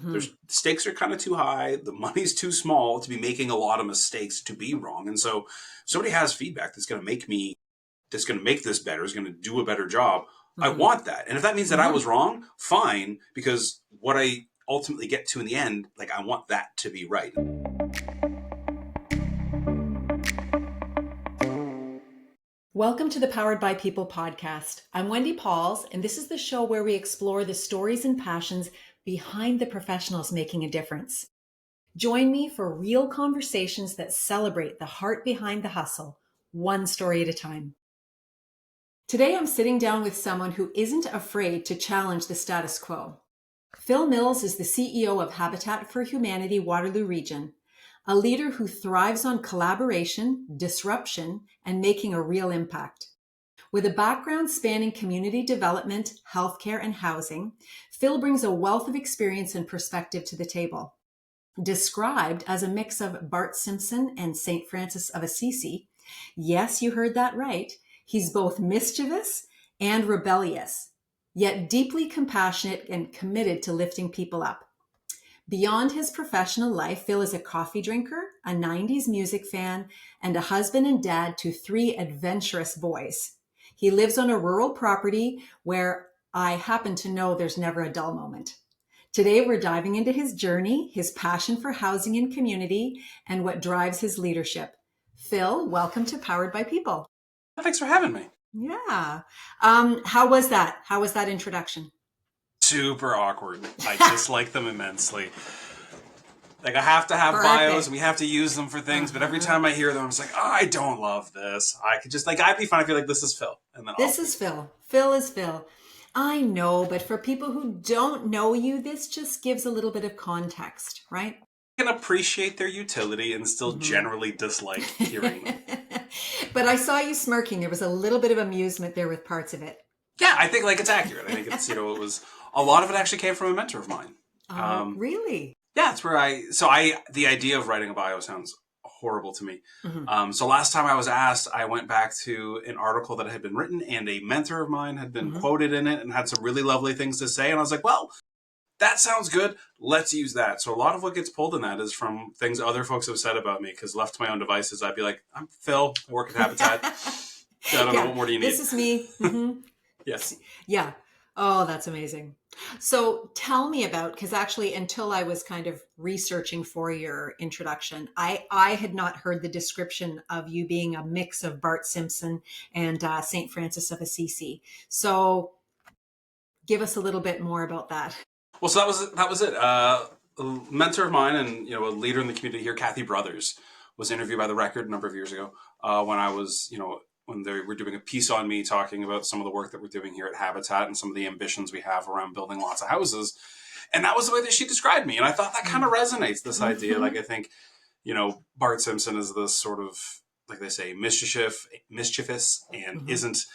Mhm. There's stakes are kind of too high. The money's too small to be making a lot of mistakes to be wrong. And so if somebody has feedback that's going to make this better, is going to do a better job. I Mhm. want that. And if that means that I was Mhm. wrong, fine, because what I ultimately get to in the end, like I want that to be right. Welcome to the Powered by People podcast. I'm Wendy Pauls, and this is the show where we explore the stories and passions behind the professionals making a difference. Join me for real conversations that celebrate the heart behind the hustle, one story at a time. Today, I'm sitting down with someone who isn't afraid to challenge the status quo. Phil Mills is the CEO of Habitat for Humanity Waterloo Region, a leader who thrives on collaboration, disruption, and making a real impact. With a background spanning community development, healthcare, and housing, Phil brings a wealth of experience and perspective to the table. Described as a mix of Bart Simpson and St. Francis of Assisi, yes, you heard that right, he's both mischievous and rebellious, yet deeply compassionate and committed to lifting people up. Beyond his professional life, Phil is a coffee drinker, a 90s music fan, and a husband and dad to three adventurous boys. He lives on a rural property where I happen to know there's never a dull moment. Today, we're diving into his journey, his passion for housing and community, and what drives his leadership. Phil, welcome to Powered by People. Thanks for having me. Yeah. How was that? How was that introduction? Super awkward. I dislike them immensely. Like I have to have bios and we Perfect. have to use them for things, but every Uh-huh. time I hear them, I'm just like, oh, I don't love this. I could just like I'd be fine if you're like, this is Phil, and then This off we is go. Phil. Phil is Phil. I know, but for people who don't know you, this just gives a little bit of context, right? I can appreciate their utility and still hmm generally dislike hearing them. But I saw you smirking. There was a little bit of amusement there with parts of it. Yeah, I think like it's accurate. I think it's it was a lot of it actually came from a mentor of mine. Oh, Um, really? yeah, it's where the idea of writing a bio sounds horrible to me. hmm So last time I was asked, I went back to an article that had been written and a mentor of mine had been hmm quoted in it and had some really lovely things to say. And I was like, well, that sounds good. Let's use that. So a lot of what gets pulled in that is from things other folks have said about me. Because left to my own devices, I'd be like, I'm Phil. I work at Habitat. I don't know. Yeah, What more do you this need? is me. Yes. Yeah. Oh, that's amazing. So tell me about, because actually until I was kind of researching for your introduction, I had not heard the description of you being a mix of Bart Simpson and St. Francis of Assisi. So give us a little bit more about that. Well, so that was it. A mentor of mine and a leader in the community here, Kathy Brothers, was interviewed by the Record a number of years ago when I was when they were doing a piece on me talking about some of the work that we're doing here at Habitat and some of the ambitions we have around building lots of houses. And that was the way that she described me. And I thought that kind of Mm. resonates, this idea. Like, hmm I think, Bart Simpson is this sort of, like they say, mischievous and hmm isn't,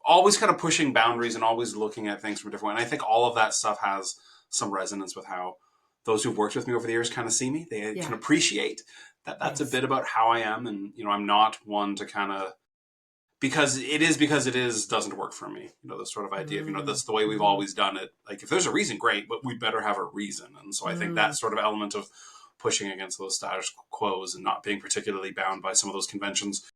always kind of pushing boundaries and always looking at things from a different way. And I think all of that stuff has some resonance with how those who've worked with me over the years kind of see me. They can Yeah. appreciate that that's a Yes. bit about how I am. And, I'm not one to kind of, because it is doesn't work for me. This sort of idea of, Mm. that's the way we've hmm always done it. Like if there's a reason, great, but we better have a reason. And so I think that Mm. sort of element of pushing against those status quos and not being particularly bound by some of those conventions.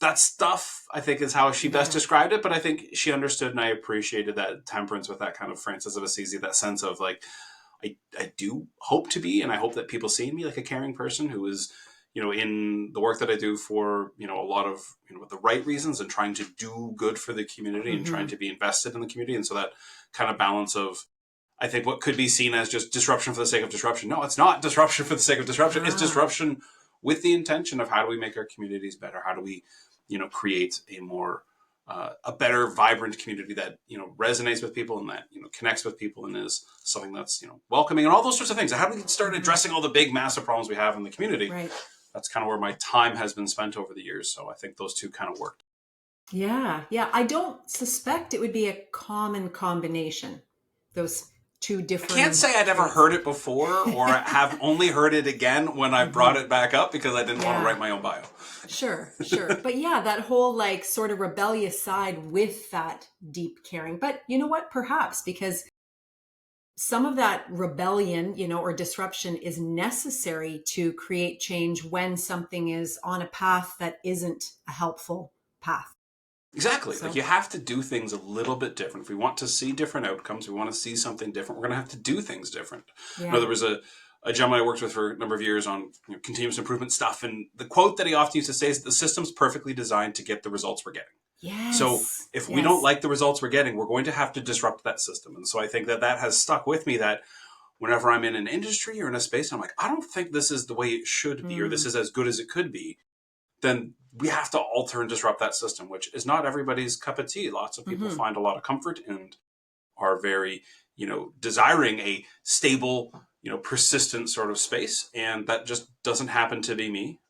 That stuff, I think, is how she best Yeah. described it. But I think she understood and I appreciated that temperance with that kind of Francis of Assisi, that sense of like, I do hope to be, and I hope that people see me like a caring person who is, in the work that I do for, a lot of, with the right reasons and trying to do good for the community and trying hmm to be invested in the community. And so that kind of balance of, I think, what could be seen as just disruption for the sake of disruption. No, it's not disruption for the sake of disruption. It's Ah. disruption with the intention of how do we make our communities better? How do we, create a better, vibrant community that resonates with people and that connects with people and is something that's welcoming and all those sorts of things. How do we start hmm addressing all the big, massive problems we have in the community? Right. That's kind of where my time has been spent over the years. So I think those two kind of worked. Yeah, yeah. I don't suspect it would be a common combination, those two I can't differing say I'd ever traits. heard it before or have only heard it again when I brought hmm it back up because I didn't want to Yeah, write my own bio. sure, sure. But yeah, that whole like sort of rebellious side with that deep caring. But you know what? Perhaps because some of that rebellion, or disruption is necessary to create change when something is on a path that isn't a helpful path. Exactly. Like So, you have to do things a little bit different. If we want to see different outcomes, we want to see something different, we're going to have to do things different. There yeah. was a gentleman I worked with for a number of years on continuous improvement stuff. And the quote that he often used to say is the system's perfectly designed to get the results we're getting. So Yes. if we don't Yes. like the results we're getting, we're going to have to disrupt that system. And so I think that that has stuck with me, that whenever I'm in an industry or in a space, I'm like, I don't think this is the way it should be, or this Mm. is as good as it could be. Then we have to alter and disrupt that system, which is not everybody's cup of tea. Lots of people Hmm. find a lot of comfort and are very, desiring a stable, persistent sort of space. And that just doesn't happen to be me.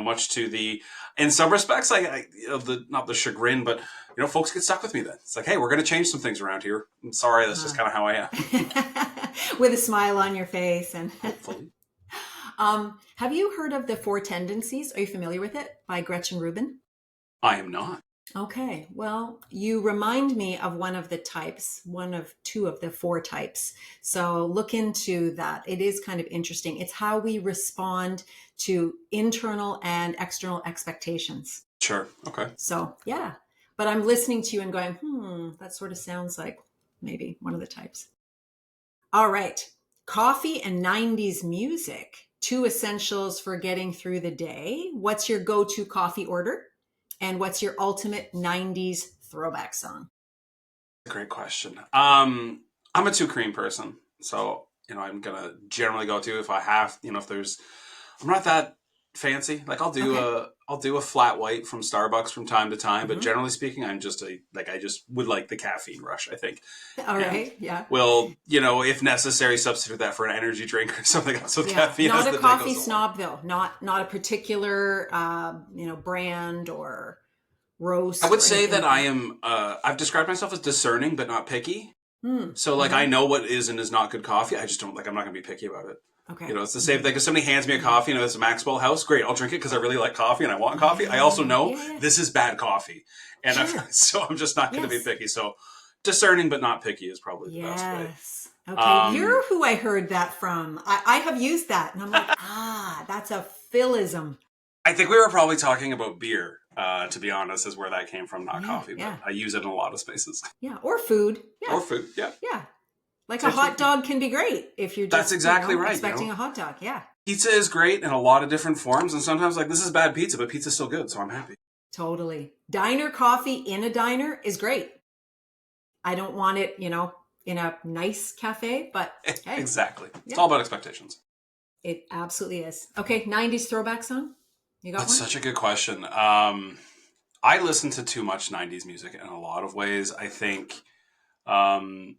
Much to the, in some respects, not the chagrin, but, folks get stuck with me then. It's like, hey, we're going to change some things around here. I'm sorry, that's just kind of how I am. With a smile on your face. And Hopefully. have you heard of The Four Tendencies? Are you familiar with it, by Gretchen Rubin? I am not. Okay, well, you remind me of one of the types, one of two of the four types. So look into that. It is kind of interesting. It's how we respond to internal and external expectations. Sure. Okay. So, yeah. But I'm listening to you and going, that sort of sounds like maybe one of the types. All right. Coffee and 90s music, two essentials for getting through the day. What's your go-to coffee order? And what's your ultimate 90s throwback song? Great question. I'm a two cream person. So, I'm going to generally go to, if I have, if there's, I'm not that fancy. Like Okay. I'll do a flat white from Starbucks from time to time, but Hmm. generally speaking, I just would like the caffeine rush, I think. All And right. Yeah. will, if necessary, substitute that for an energy drink or something else with Yeah. caffeine Not as a the day coffee goes along. snob though. Not a particular brand or I roast would or say anything that like I that. am, I've described myself as discerning, but not picky. Hmm. So like I Mm-hmm. know what is and is not good coffee. I just don't like. I'm not going to be picky about it. Okay. It's the same Mm-hmm. thing. If somebody hands me a Mm-hmm. coffee and it's a Maxwell House, great. I'll drink it because I really like coffee and I want coffee. I also Yeah. know Yeah. Yeah. this is bad coffee, and Sure. so I'm just not going to be Yes. picky. So discerning but not picky is probably the best way. Yes. Okay. Um, You're who I heard that from. I have used that and I'm like, that's a philism. I think we were probably talking about beer. To be honest, is where that came from, not Yeah. coffee. But Yeah. I use it in a lot of spaces. Yeah. Or food. Yeah. Or food. Yeah, Yeah. Like a potentially hot food. dog can be great if you're That's just, exactly right. expecting a hot dog. Yeah. Pizza is great in a lot of different forms, and sometimes like this is bad pizza, but pizza's still good, so I'm happy. Totally. Diner coffee in a diner is great. I don't want it, in a nice cafe, but hey, Exactly. It's yeah, all about expectations. it absolutely is. Okay, 90s throwback song. You got That's one? such a good question. I listen to too much 90s music in a lot of ways. I think um,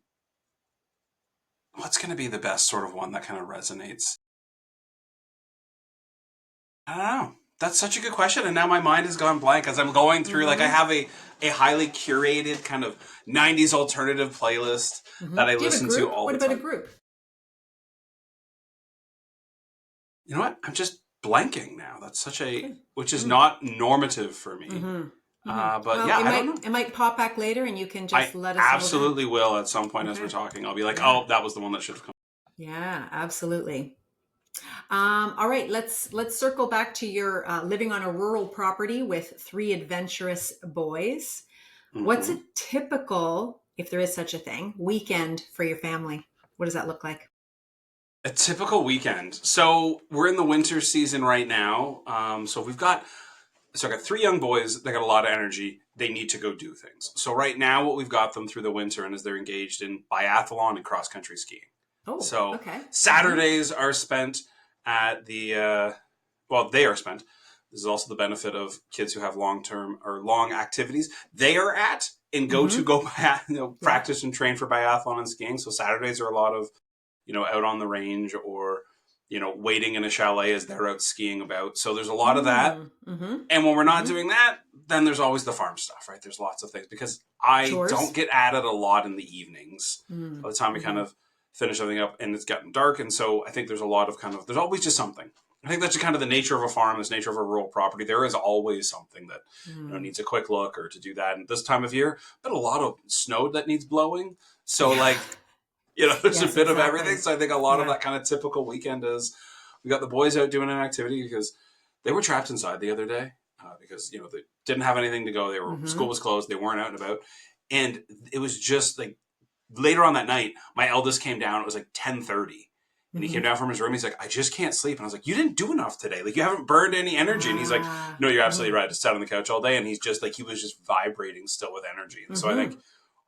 what's going to be the best sort of one that kind of resonates? I don't know. That's such a good question. And now my mind has gone blank as I'm going through. Like, I Mm-hmm. have a highly curated kind of 90s alternative playlist Mm-hmm. that I Do you have a listen to group? all What the about a time. group? You know what? I'm just blanking now. That's such a, Okay. which is Mm. not normative for me. Mm-hmm. Mm-hmm. But Well, yeah, it I don't might know. it might pop back later, and you can just I let us know then. absolutely will at some point as we're Okay. talking. I'll be like, Yeah. oh, that was the one that should have come. Yeah. Absolutely. All right, let's circle back to your living on a rural property with three adventurous boys. What's Mm-hmm. a typical, if there is such a thing, weekend for your family? What does that look like? A typical weekend. So we're in the winter season right now. So I got three young boys. They got a lot of energy. They need to go do things. So right now, what we've got them through the winter and is they're engaged in biathlon and cross country skiing. Oh, So okay. Mm-hmm. Saturdays are spent at they are spent. This is also the benefit of kids who have long term or long activities. They are at and Mm-hmm. go Yeah. practice and train for biathlon and skiing. So Saturdays are a lot of out on the range or waiting in a chalet as they're out skiing about. So there's a lot of that. Mm-hmm. And when we're not Mm-hmm. doing that, then there's always the farm stuff, right? There's lots of things because I don't Chores. get at it a lot in the evenings. By the time we kind Mm-hmm. of finish everything up and it's gotten dark. And so I think there's a lot of there's always just something. I think that's kind of the nature of a farm, this nature of a rural property. There is always something that Mm. needs a quick look or to do that. And this time of year, but a lot of snow that needs blowing. So Yeah. like there's a Yes, bit of everything. exactly. So I think a lot of Yeah. that kind of typical weekend is we got the boys out doing an activity because they were trapped inside the other day because they didn't have anything to go. School Mm-hmm. was closed. They weren't out and about, and it was just like later on that night. My eldest came down. It was like 10:30. And he came Mm-hmm. down from his room. He's like, I just can't sleep. And I was like, you didn't do enough today. Like, you haven't burned any energy. And he's like, Ah. no, you're absolutely Mm-hmm. right. I just sat on the couch all day. And he's just like, he was just vibrating still with energy. And so I think Mm-hmm.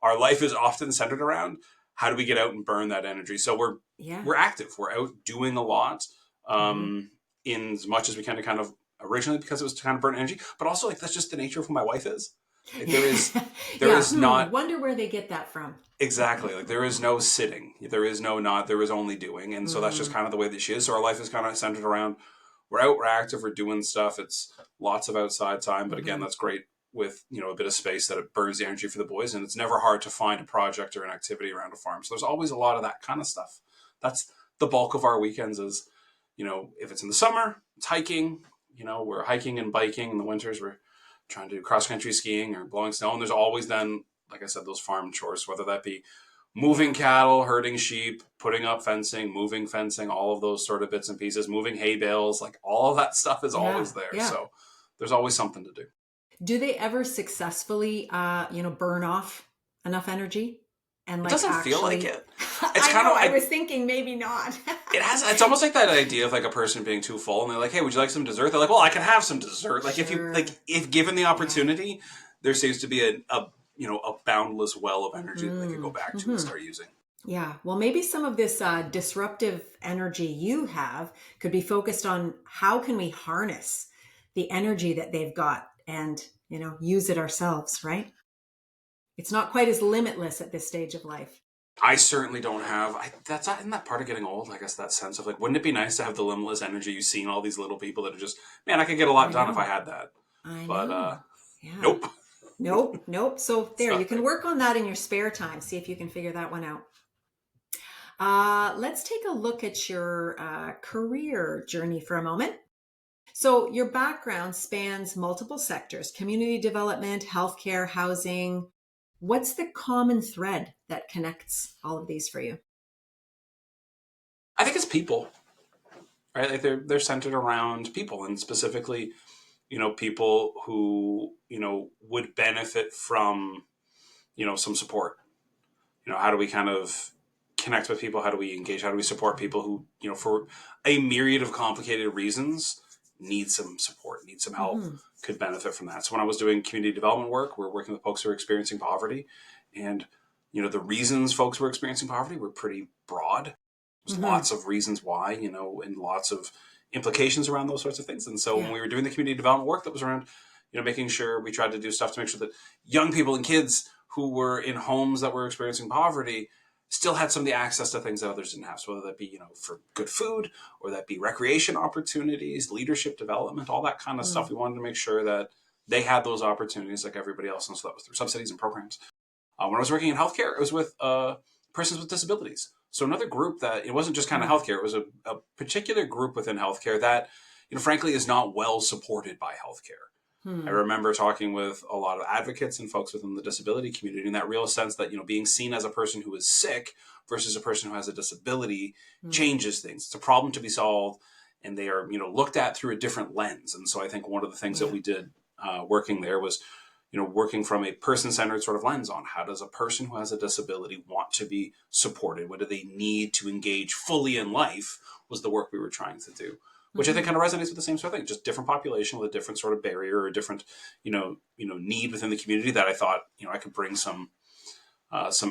our life is often centered around how do we get out and burn that energy. So Yeah. we're active. We're out doing a lot, Mm-hmm. in as much as we can to kind of originally because it was to kind of burn energy, but also like that's just the nature of who my wife is. Like there Yeah. is not Wonder where they get that from. exactly like there is no sitting, there is no not, there is only doing, and so that's just Mm-hmm. kind of the way that she is. So our life is kind of centered around we're out, we're active, we're doing stuff. It's lots of outside time, but again, Mm-hmm. that's great with a bit of space that it burns the energy for the boys, and it's never hard to find a project or an activity around a farm. So there's always a lot of that kind of stuff. That's the bulk of our weekends is, if it's in the summer, it's hiking. We're hiking and biking. In the winters, we're trying to do cross country skiing or blowing snow. And there's always then, like I said, those farm chores, whether that be moving Yeah. cattle, herding sheep, putting up fencing, moving fencing, all of those sort of bits and pieces, moving hay bales, like all of that stuff is Yeah. always there. Yeah. So there's always something to do. Do they ever successfully, burn off enough energy and It like doesn't feel like actually? it. It's I kind know. of, I was thinking maybe not. it's almost like that idea of like a person being too full and they're like, hey, would you like some dessert? They're like, well, I can have some dessert. Like Sure. if given the Yeah. opportunity, there seems to be a boundless well of energy that they could go back to and Mm-hmm. start using. Yeah. Well, maybe some of this disruptive energy you have could be focused on how can we harness the energy that they've got and, use it ourselves, right? It's not quite as limitless at this stage of life. I certainly don't have. That's not, isn't that part of getting old? I guess that sense of like, wouldn't it be nice to have the limitless energy you've seen all these little people that are just, man, I could get a lot I done if I know. had that. I But know. Yeah. nope. Nope. Nope. So there, you can Sorry. work on that in your spare time. See if you can figure that one out. Let's take a look at your career journey for a moment. So, your background spans multiple sectors: community development, healthcare, housing. What's the common thread that connects all of these for you? I think it's people, right? Like they're centered around people, and specifically, people who would benefit from some support. How do we kind of connect with people? How do we engage? How do we support people who for a myriad of complicated reasons need some support, need some help, Hmm. could benefit from that. So when I was doing community development work, we're working with folks who are experiencing poverty, and the reasons folks were experiencing poverty were pretty broad. There's Hmm. lots of reasons why, and lots of implications around those sorts of things. And so when Yeah. we were doing the community development work that was around, making sure we tried to do stuff to make sure that young people and kids who were in homes that were experiencing poverty still had some of the access to things that others didn't have. So whether that be, for good food or that be recreation opportunities, leadership development, all that kind of stuff. Mm. We wanted to make sure that they had those opportunities like everybody else. And so that was through subsidies and programs. When I was working in healthcare, it was with persons with disabilities. So another group that it wasn't just kind of Mm. healthcare; it was a particular group within healthcare that, frankly, is not well supported by healthcare. I Hmm. remember talking with a lot of advocates and folks within the disability community, in that real sense that being seen as a person who is sick versus a person who has a disability Hmm. changes things. It's a problem to be solved, and they are looked at through a different lens. And so I think one of the things that Yeah. we did working there was working from a person-centered sort of lens on how does a person who has a disability want to be supported? What do they need to engage fully in life was the work we were trying to do, which I think Hmm. kind of resonates with the same sort of thing, just different population with a different sort of barrier or a different, need within the community that I thought, I could bring some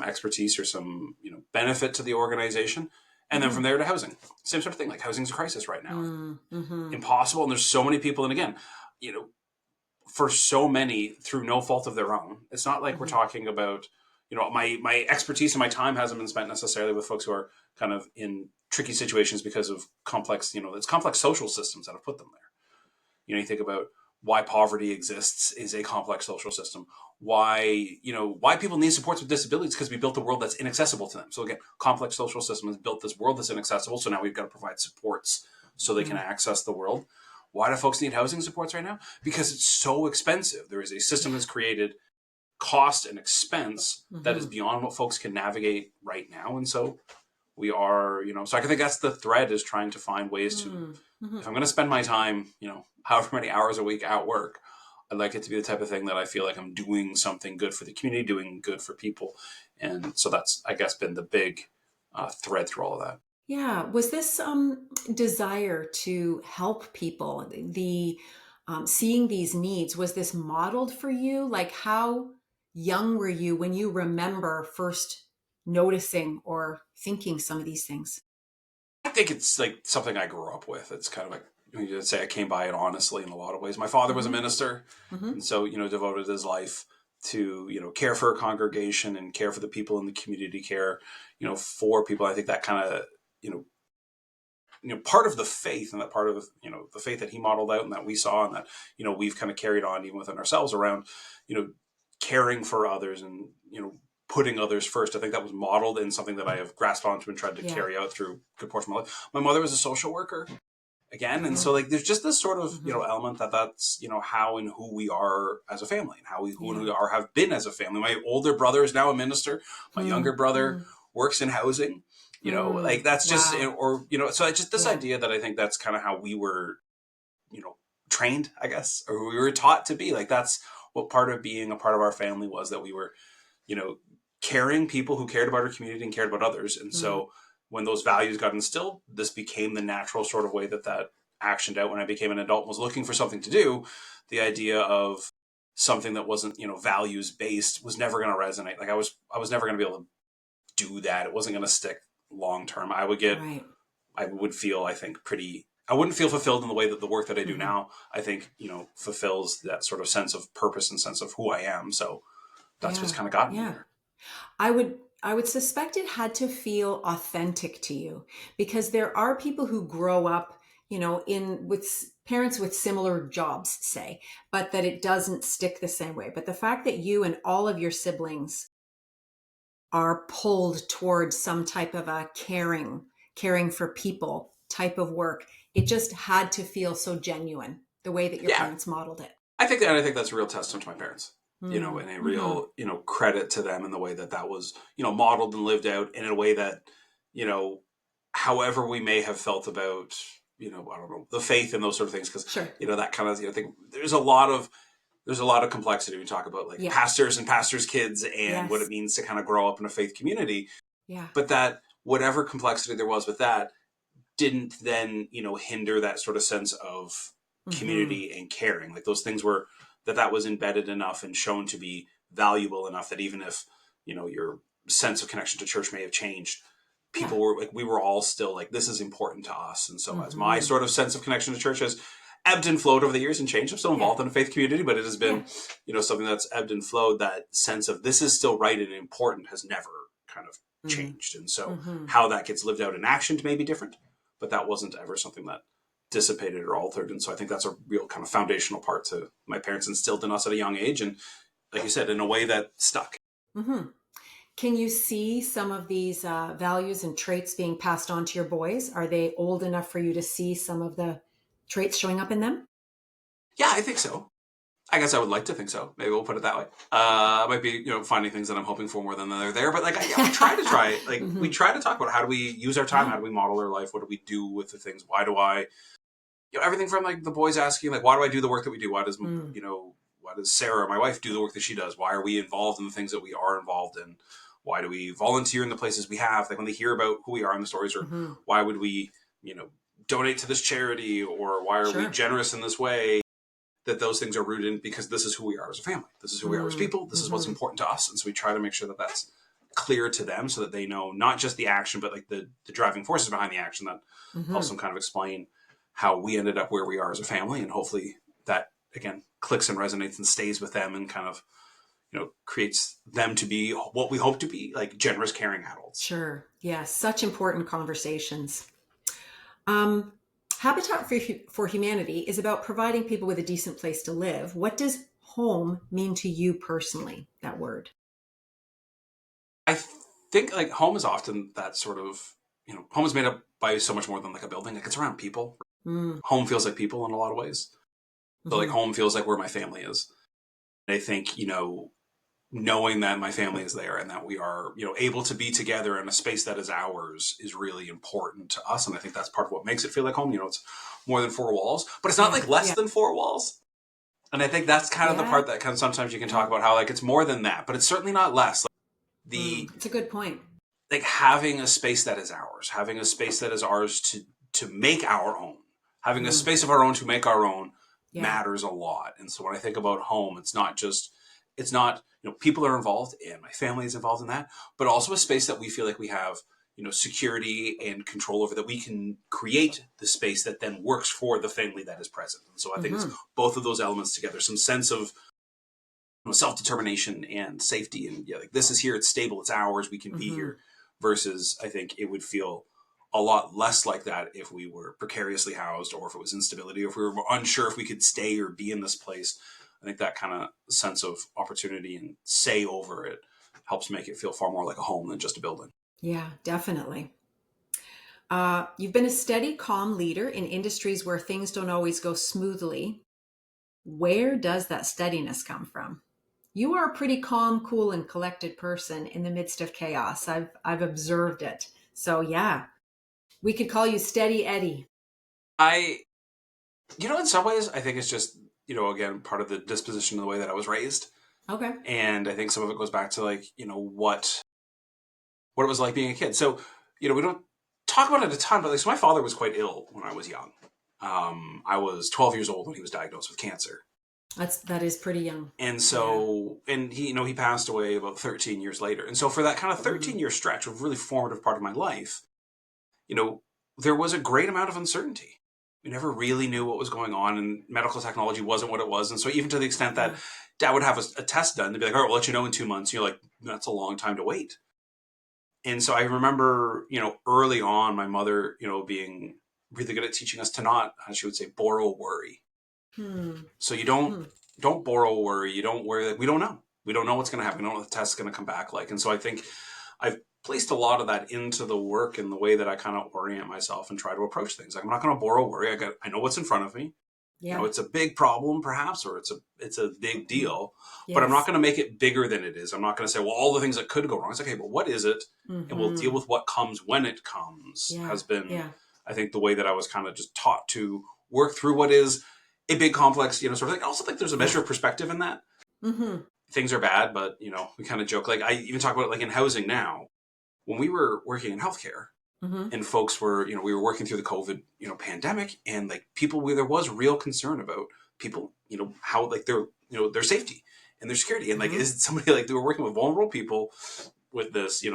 expertise or some, benefit to the organization. And then from Hmm. there to housing, same sort of thing. Like housing's a crisis right now, Mm-hmm. impossible. And there's so many people. And again, for so many through no fault of their own. It's not like we're Hmm. talking about, my expertise and my time hasn't been spent necessarily with folks who are kind of in tricky situations because of complex, it's complex social systems that have put them there. You think about why poverty exists is a complex social system. Why people need supports with disabilities because we built a world that's inaccessible to them. So again, complex social system has built this world that's inaccessible. So now we've got to provide supports so they can Hmm. access the world. Why do folks need housing supports right now? Because it's so expensive. There is a system Yeah. that's created cost and expense that is beyond what folks can navigate right now. And so we are, so I think that's the thread, is trying to find ways to, if I'm going to spend my time, however many hours a week at work, I'd like it to be the type of thing that I feel like I'm doing something good for the community, doing good for people. And so that's, I guess, been the big thread through all of that. Yeah. Was this desire to help people, the seeing these needs, was this modeled for you? Like, how young were you when you remember first noticing or thinking some of these things? I think it's like something I grew up with. It's kind of like, you'd say I came by it honestly in a lot of ways. My father was a minister, and so, devoted his life to, care for a congregation and care for the people in the community, care, for people. I think that kind of, part of the faith, and that part of, the faith that he modeled out and that we saw and that, we've kind of carried on even within ourselves around, caring for others and, putting others first. I think that was modeled in something that I have grasped onto and tried to carry out through a good portion of my life. My mother was a social worker again. And so like, there's just this sort of, element that's, how and who we are as a family, and who and we are, have been as a family. My older brother is now a minister. My younger brother works in housing, like that's just, or, so it's just this idea that I think that's kind of how we were, trained, I guess, or we were taught to be. Like, that's what part of being a part of our family was, that we were, caring people who cared about our community and cared about others. And so when those values got instilled, this became the natural sort of way that actioned out. When I became an adult and was looking for something to do, the idea of something that wasn't, values based was never going to resonate. Like I was never going to be able to do that. It wasn't going to stick long term. I would feel, I think, I wouldn't feel fulfilled in the way that the work that I do now, I think, fulfills that sort of sense of purpose and sense of who I am. So that's what's kind of gotten me there. I would suspect it had to feel authentic to you, because there are people who grow up, with parents with similar jobs, say, but that it doesn't stick the same way. But the fact that you and all of your siblings are pulled towards some type of a caring for people type of work, it just had to feel so genuine, the way that your parents modeled it. I think that's a real testament to my parents. And a real, credit to them in the way that was, modeled and lived out in a way that, however we may have felt about, I don't know, the faith and those sort of things. Cause that kind of, thing, there's a lot of complexity when we talk about like pastors and pastors' kids and what it means to kind of grow up in a faith community. Yeah. But that whatever complexity there was with that didn't then, hinder that sort of sense of community and caring. Like those things were, that was embedded enough and shown to be valuable enough that even if, your sense of connection to church may have changed, people were like, we were all still like, this is important to us. And so as my sort of sense of connection to church has ebbed and flowed over the years and changed, I'm still involved in a faith community, but it has been, something that's ebbed and flowed. That sense of this is still right and important has never kind of changed. And so how that gets lived out in action may be different, but that wasn't ever something that dissipated or altered. And so I think that's a real kind of foundational part to my parents instilled in us at a young age. And like you said, in a way that stuck. Can you see some of these values and traits being passed on to your boys? Are they old enough for you to see some of the traits showing up in them? Yeah, I think so. I guess I would like to think so. Maybe we'll put it that way. I might be, finding things that I'm hoping for more than they're there. But like, we try to we try to talk about how do we use our time? How do we model our life? What do we do with the things? Why do I, everything from like the boys asking, like, why do I do the work that we do? Why does, why does Sarah, my wife, do the work that she does? Why are we involved in the things that we are involved in? Why do we volunteer in the places we have? Like when they hear about who we are in the stories, or why would we, donate to this charity, or why are we generous in this way? That those things are rooted in, because this is who we are as a family. This is who we are as people. This is what's important to us. And so we try to make sure that that's clear to them, so that they know not just the action, but like the driving forces behind the action that helps them kind of explain how we ended up where we are as a family. And hopefully that, again, clicks and resonates and stays with them and kind of, creates them to be what we hope to be, like generous, caring adults. Sure. Yeah. Such important conversations. Habitat for Humanity is about providing people with a decent place to live. What does home mean to you personally, that word? I think like home is often that sort of, home is made up by so much more than like a building. Like it's around people. Home feels like people in a lot of ways. So like home feels like where my family is. And I think, knowing that my family is there and that we are, able to be together in a space that is ours is really important to us. And I think that's part of what makes it feel like home. It's more than four walls, but it's not Yeah. like less Yeah. than four walls. And I think that's kind of the Yeah. part that kind of sometimes you can talk about how like it's more than that, but it's certainly not less. Like It's a good point. like having a space that is ours, having a space that is ours to make our own, having a space of our own to make our own Yeah. matters a lot. And so when I think about home, it's not people are involved and my family is involved in that, but also a space that we feel like we have security and control over, that we can create the space that then works for the family that is present. And so I think it's both of those elements together, some sense of self-determination and safety, and like this is here, it's stable, it's ours, we can be here, versus I think it would feel a lot less like that if we were precariously housed, or if it was instability, or if we were unsure if we could stay or be in this place. I think that kind of sense of opportunity and say over it helps make it feel far more like a home than just a building. Yeah, definitely. You've been a steady, calm leader in industries where things don't always go smoothly. Where does that steadiness come from? You are a pretty calm, cool, and collected person in the midst of chaos. I've observed it. So yeah, we could call you Steady Eddie. I in some ways I think it's just again part of the disposition of the way that I was raised. Okay. And I think some of it goes back to like what it was like being a kid. So we don't talk about it a ton, but like, so my father was quite ill when I was young. I was 12 years old when he was diagnosed with cancer. That is pretty young. And so, and he passed away about 13 years later. And so for that kind of 13-year stretch, a really formative part of my life, there was a great amount of uncertainty. We never really knew what was going on, and medical technology wasn't what it was. And so even to the extent that Dad would have a test done, they'd be like, all right, we'll let you know in 2 months. And you're like, that's a long time to wait. And so I remember, early on, my mother, being really good at teaching us to not, as she would say, borrow worry. So you don't borrow worry. You don't worry. Like, we don't know. We don't know what's going to happen. We don't know what the test's going to come back like. And so I think I've placed a lot of that into the work and the way that I kind of orient myself and try to approach things. Like, I'm not going to borrow worry. I know what's in front of me. Yeah. It's a big problem perhaps, or it's a big deal, Yes. but I'm not going to make it bigger than it is. I'm not going to say, well, all the things that could go wrong. It's okay, but what is it? And we'll deal with what comes when it comes. Has been, I think, the way that I was kind of just taught to work through what is a big complex, sort of thing. I also think there's a measure of perspective in that. Things are bad, but we kind of joke. Like, I even talk about it like in housing now. When we were working in healthcare, and folks were, we were working through the COVID, pandemic, and like people, where there was real concern about people, how like their safety and their security, and like is somebody like they were working with vulnerable people with this,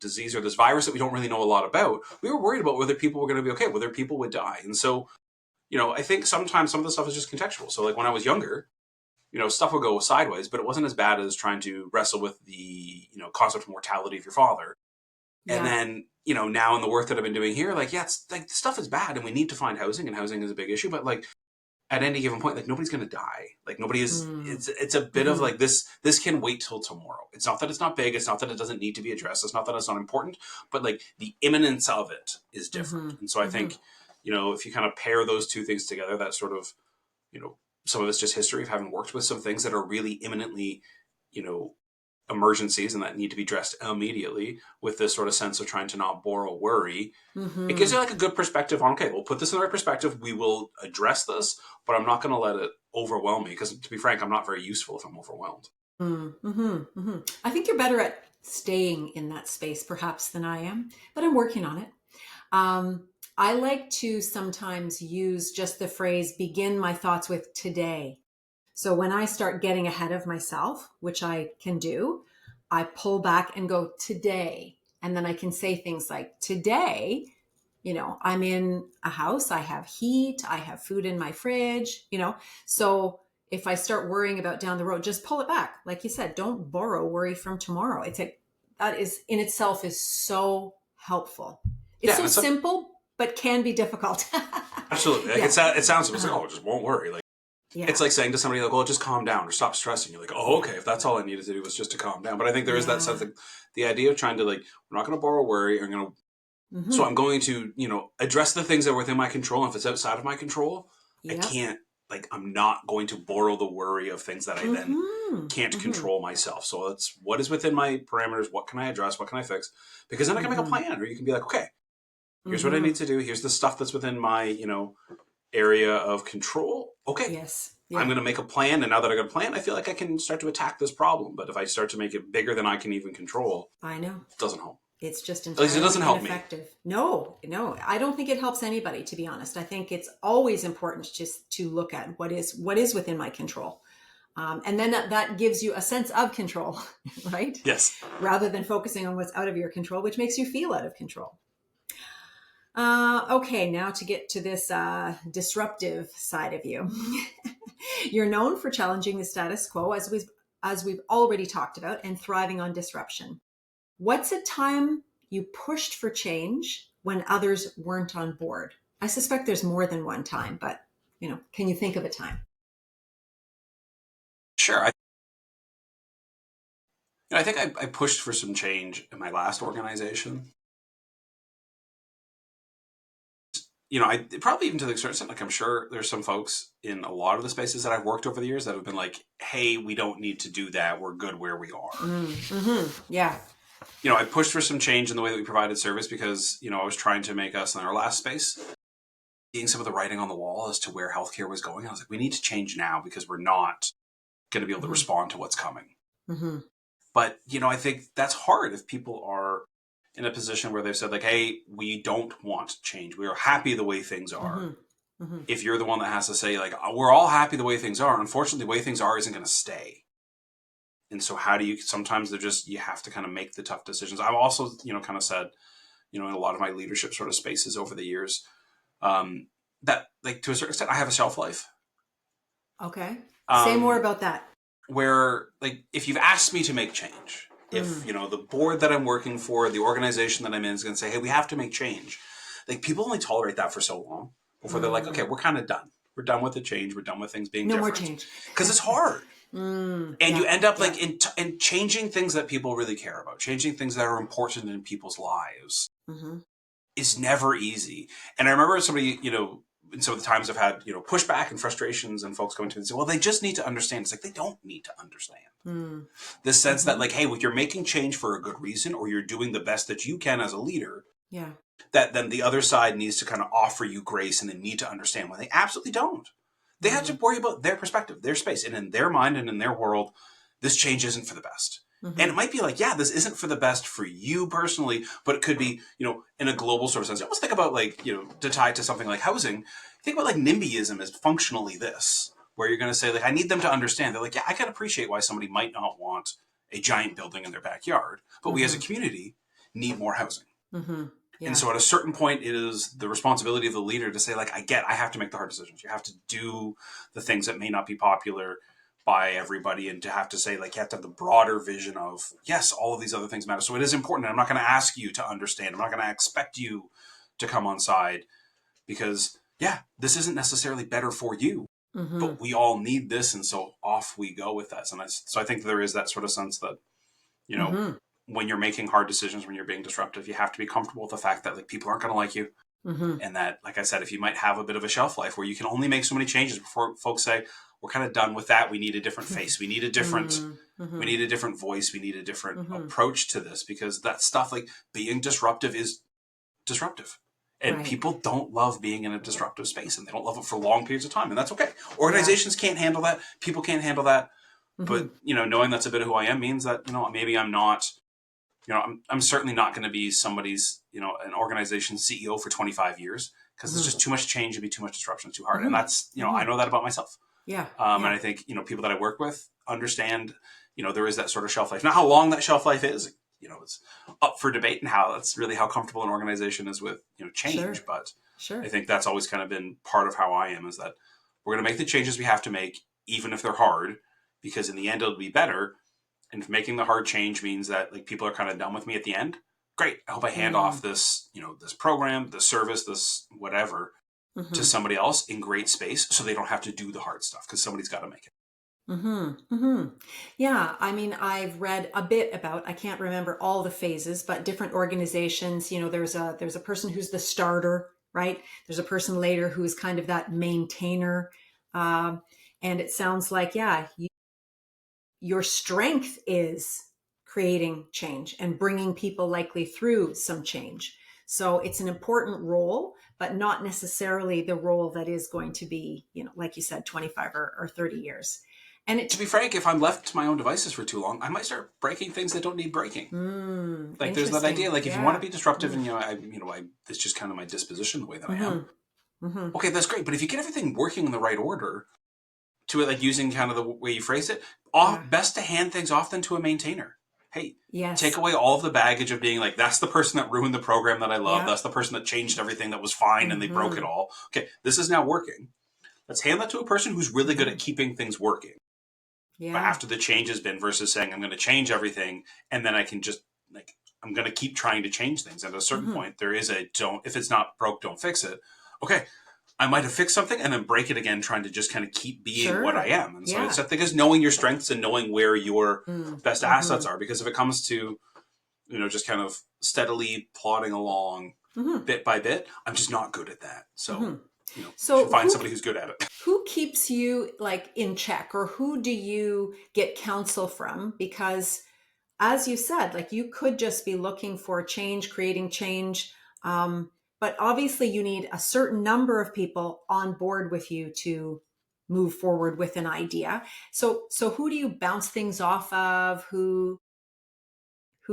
disease or this virus that we don't really know a lot about. We were worried about whether people were going to be okay, whether people would die, and so, I think sometimes some of the stuff is just contextual. So like when I was younger, stuff would go sideways, but it wasn't as bad as trying to wrestle with the, concept of mortality of your father. And then, now in the work that I've been doing here, like, it's like stuff is bad and we need to find housing, and housing is a big issue. But like at any given point, like nobody's going to die. Like nobody is, it's a bit of like this can wait till tomorrow. It's not that it's not big. It's not that it doesn't need to be addressed. It's not that it's not important, but like the imminence of it is different. And so I think, if you kind of pair those two things together, that sort of, some of it's just history of having worked with some things that are really imminently, emergencies and that need to be addressed immediately, with this sort of sense of trying to not borrow worry. It gives you like a good perspective on, okay, we'll put this in the right perspective. We will address this, but I'm not going to let it overwhelm me, because to be frank, I'm not very useful if I'm overwhelmed. I think you're better at staying in that space perhaps than I am, but I'm working on it. I like to sometimes use just the phrase, begin my thoughts with today. So when I start getting ahead of myself, which I can do, I pull back and go today. And then I can say things like, today, I'm in a house, I have heat, I have food in my fridge, So if I start worrying about down the road, just pull it back. Like you said, don't borrow worry from tomorrow. That is in itself is so helpful. It's so simple, but can be difficult. Absolutely. Like it sounds like, oh, just won't worry. Like, it's like saying to somebody like, "Oh, just calm down or stop stressing." You're like, "Oh, okay. If that's all I needed to do was just to calm down." But I think there is that sense, like the idea of trying to like, we're not going to borrow worry. So I'm going to, address the things that are within my control. And if it's outside of my control, I can't like, I'm not going to borrow the worry of things that I then can't control myself. So it's what is within my parameters. What can I address? What can I fix? Because then I can make a plan, or you can be like, okay, here's what I need to do. Here's the stuff that's within my, area of control. Okay. Yes. I'm Yeah. going to make a plan. And now that I got a plan, I feel like I can start to attack this problem. But if I start to make it bigger than I can even control, I know. it doesn't help. It's just At least it doesn't entirely help me. ineffective. No, I don't think it helps anybody, to be honest. I think it's always important just to look at what is within my control. And then that gives you a sense of control, right? Yes. Rather than focusing on what's out of your control, which makes you feel out of control. Okay, now to get to this disruptive side of you. You're known for challenging the status quo, as we've already talked about, and thriving on disruption. What's a time you pushed for change when others weren't on board? I suspect there's more than one time, but can you think of a time? Sure. I think I pushed for some change in my last organization. I probably even to the extent, like, I'm sure there's some folks in a lot of the spaces that I've worked over the years that have been like, hey, we don't need to do that. We're good where we are. Yeah. I pushed for some change in the way that we provided service because, I was trying to make us in our last space, seeing some of the writing on the wall as to where healthcare was going. I was like, we need to change now because we're not going to be able to respond to what's coming. But, I think that's hard if people are in a position where they've said, like, hey, we don't want change. We are happy the way things are. If you're the one that has to say, like, we're all happy the way things are, unfortunately, the way things are isn't going to stay. And so sometimes you have to kind of make the tough decisions. I've also, kind of said, in a lot of my leadership sort of spaces over the years, that, like, to a certain extent, I have a shelf life. Okay. Say more about that. Where, like, if you've asked me to make change, if, the board that I'm working for, the organization that I'm in is going to say, hey, we have to make change. Like, people only tolerate that for so long before they're like, okay, we're kind of done. We're done with the change. We're done with things being different. No more change. Because it's hard. And you end up like in changing things that people really care about, changing things that are important in people's lives is never easy. And I remember somebody, in some of the times I've had, pushback and frustrations and folks coming to me and say, well, they just need to understand. It's like, they don't need to understand. This sense that, like, hey, if you're making change for a good reason, or you're doing the best that you can as a leader, that then the other side needs to kind of offer you grace, and they need to understand when they absolutely don't. They have to worry about their perspective, their space, and in their mind and in their world, this change isn't for the best. And it might be like, yeah, this isn't for the best for you personally, but it could be, in a global sort of sense. I almost think about, like, to tie it to something like housing, think about, like, NIMBYism as functionally this, where you're going to say, like, I need them to understand. They're like, yeah, I can appreciate why somebody might not want a giant building in their backyard, but we as a community need more housing. And so at a certain point, it is the responsibility of the leader to say, like, I have to make the hard decisions. You have to do the things that may not be popular by everybody, and to have to say, like, you have to have the broader vision of, yes, all of these other things matter. So it is important. I'm not going to ask you to understand. I'm not going to expect you to come on side because, yeah, this isn't necessarily better for you, but we all need this. And so off we go with that. So I think there is that sort of sense that, when you're making hard decisions, when you're being disruptive, you have to be comfortable with the fact that, like, people aren't going to like you. And that, like I said, if you might have a bit of a shelf life where you can only make so many changes before folks say, we're kind of done with that. We need a different face. We need a different, we need a different voice. We need a different approach to this, because that stuff, like, being disruptive is disruptive. And people don't love being in a disruptive space, and they don't love it for long periods of time. And that's okay. Organizations can't handle that. People can't handle that. But, knowing that's a bit of who I am means that, maybe I'm not, I'm certainly not going to be somebody's, an organization's CEO for 25 years, because there's just too much change and be too much disruption. It's too hard. And that's, I know that about myself. And I think, people that I work with understand, there is that sort of shelf life. Now, how long that shelf life is, it's up for debate, and how comfortable an organization is with, change. But I think that's always kind of been part of how I am, is that we're going to make the changes we have to make, even if they're hard, because in the end, it'll be better. And if making the hard change means that, like, people are kind of done with me at the end, great. I hope I hand off this, this program, this service, this whatever, to somebody else in great space, so they don't have to do the hard stuff, because somebody's got to make it. Yeah. I mean, I've read a bit about, I can't remember all the phases, but different organizations, there's a person who's the starter, right? There's a person later who's kind of that maintainer. And it sounds like, yeah, your strength is creating change and bringing people likely through some change. So it's an important role, but not necessarily the role that is going to be, like you said, 25 or 30 years. And To be frank, if I'm left to my own devices for too long, I might start breaking things that don't need breaking. Like there's that idea, interesting. like if you want to Yeah. be disruptive, and it's just kind of my disposition, the way that I am. Mm-hmm. Okay, that's great. But if you get everything working in the right order, to it, like using kind of the way you phrase it, Yeah. best to hand things off then to a maintainer. Hey, take Yes. away all of the baggage of being like, that's the person that ruined the program that I love. Yeah. That's the person that changed everything that was fine and they broke it Mm-hmm. all. Okay, this is now working. Let's hand that to a person who's really good Mm-hmm. at keeping things working. But Yeah. after the change has been, versus saying, I'm going to change everything and then I can just like, I'm going to keep trying to change things. And at a certain Mm-hmm. point, there is if it's not broke, don't fix it. Okay, I might have fixed something and then break it again, trying to just kind of keep being what I Sure. am. And so Yeah. it's, I think, is knowing your strengths and knowing where your best Mm-hmm. assets are. Because if it comes to, just kind of steadily plodding along Mm-hmm. bit by bit, I'm just not good at that. So, Mm-hmm. you should So find somebody who's good at it. who keeps you like in check, or who do you get counsel from? Because as you said, like you could just be looking for change, creating change. But obviously you need a certain number of people on board with you to move forward with an idea. So who do you bounce things off of? Who